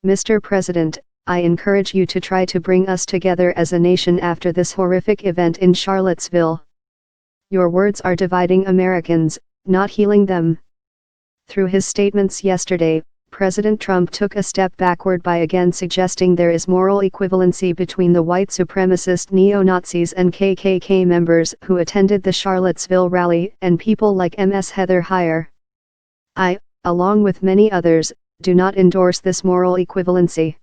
Mr. President, I encourage you to try to bring us together as a nation after this horrific event in Charlottesville. Your words are dividing Americans, not healing them. Through his statements yesterday, President Trump took a step backward by again suggesting there is moral equivalency between the white supremacist neo-Nazis and KKK members who attended the Charlottesville rally and people like Ms. Heather Heyer. I, along with many others, do not endorse this moral equivalency.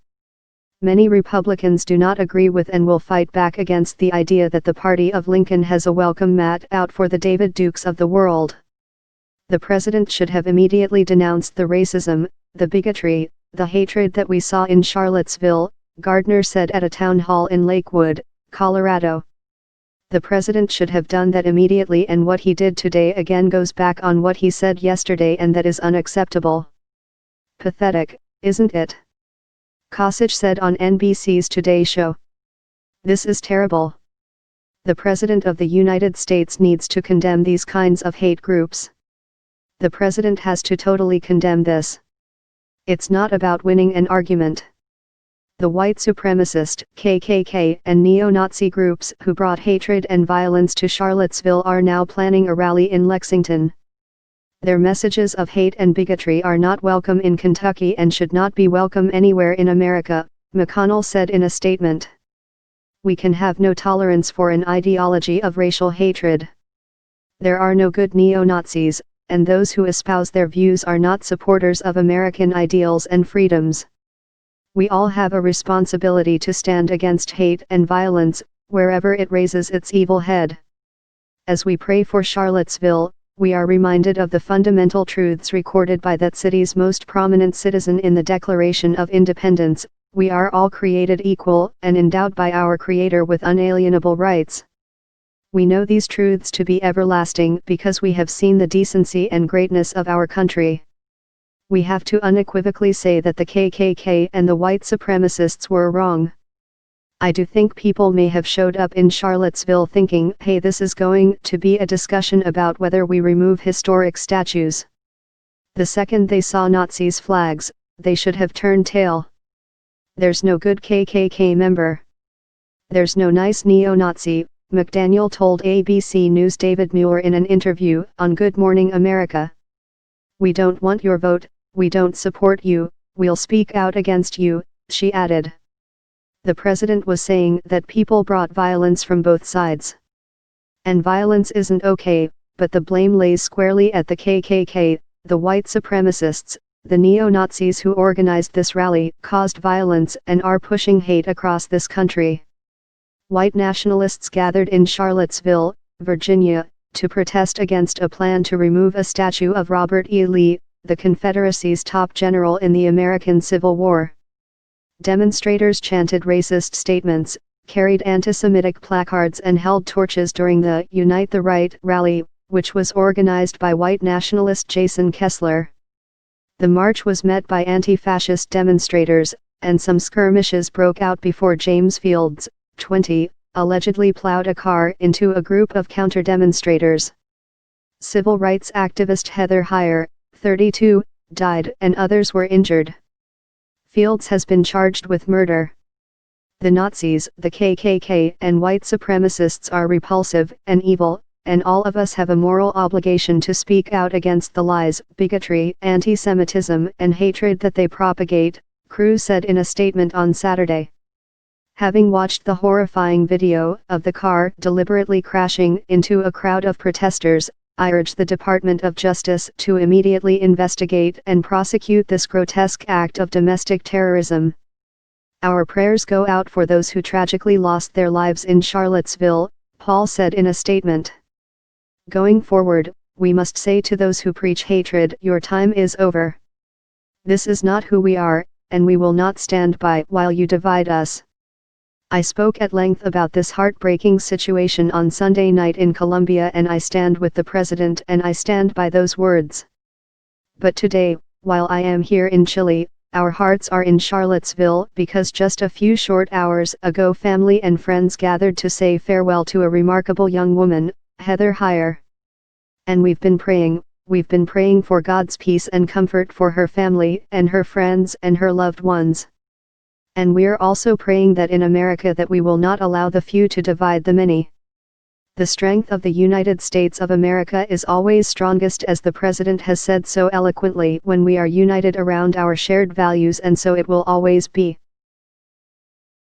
Many Republicans do not agree with and will fight back against the idea that the party of Lincoln has a welcome mat out for the David Dukes of the world. The president should have immediately denounced the racism, the bigotry, the hatred that we saw in Charlottesville, Gardner said at a town hall in Lakewood, Colorado. The president should have done that immediately, and what he did today again goes back on what he said yesterday, and that is unacceptable. Pathetic, isn't it? Kasich said on NBC's Today Show. This is terrible. The President of the United States needs to condemn these kinds of hate groups. The President has to totally condemn this. It's not about winning an argument. The white supremacist, KKK, and neo-Nazi groups who brought hatred and violence to Charlottesville are now planning a rally in Lexington. Their messages of hate and bigotry are not welcome in Kentucky and should not be welcome anywhere in America, McConnell said in a statement. We can have no tolerance for an ideology of racial hatred. There are no good neo-Nazis, and those who espouse their views are not supporters of American ideals and freedoms. We all have a responsibility to stand against hate and violence, wherever it raises its evil head. As we pray for Charlottesville, we are reminded of the fundamental truths recorded by that city's most prominent citizen in the Declaration of Independence: we are all created equal and endowed by our Creator with unalienable rights. We know these truths to be everlasting because we have seen the decency and greatness of our country. We have to unequivocally say that the KKK and the white supremacists were wrong. I do think people may have showed up in Charlottesville thinking, hey, this is going to be a discussion about whether we remove historic statues. The second they saw Nazis' flags, they should have turned tail. There's no good KKK member. There's no nice neo-Nazi, McDaniel told ABC News' David Muir in an interview on Good Morning America. We don't want your vote, we don't support you, we'll speak out against you, she added. The president was saying that people brought violence from both sides. And violence isn't okay, but the blame lays squarely at the KKK, the white supremacists, the neo-Nazis who organized this rally, caused violence, and are pushing hate across this country. White nationalists gathered in Charlottesville, Virginia, to protest against a plan to remove a statue of Robert E. Lee, the Confederacy's top general in the American Civil War. Demonstrators chanted racist statements, carried anti-Semitic placards and held torches during the Unite the Right rally, which was organized by white nationalist Jason Kessler. The march was met by anti-fascist demonstrators, and some skirmishes broke out before James Fields, 20, allegedly plowed a car into a group of counter-demonstrators. Civil rights activist Heather Heyer, 32, died and others were injured. Fields has been charged with murder. The Nazis, the KKK, and white supremacists are repulsive and evil, and all of us have a moral obligation to speak out against the lies, bigotry, anti-Semitism, and hatred that they propagate, Cruz said in a statement on Saturday. Having watched the horrifying video of the car deliberately crashing into a crowd of protesters, I urge the Department of Justice to immediately investigate and prosecute this grotesque act of domestic terrorism. Our prayers go out for those who tragically lost their lives in Charlottesville, Paul said in a statement. Going forward, we must say to those who preach hatred, your time is over. This is not who we are, and we will not stand by while you divide us. I spoke at length about this heartbreaking situation on Sunday night in Columbia, and I stand with the president and I stand by those words. But today, while I am here in Chile, our hearts are in Charlottesville because just a few short hours ago family and friends gathered to say farewell to a remarkable young woman, Heather Heyer. And we've been praying, we've been praying for God's peace and comfort for her family and her friends and her loved ones. And we're also praying that in America that we will not allow the few to divide the many. The strength of the United States of America is always strongest, as the President has said so eloquently, when we are united around our shared values, and so it will always be.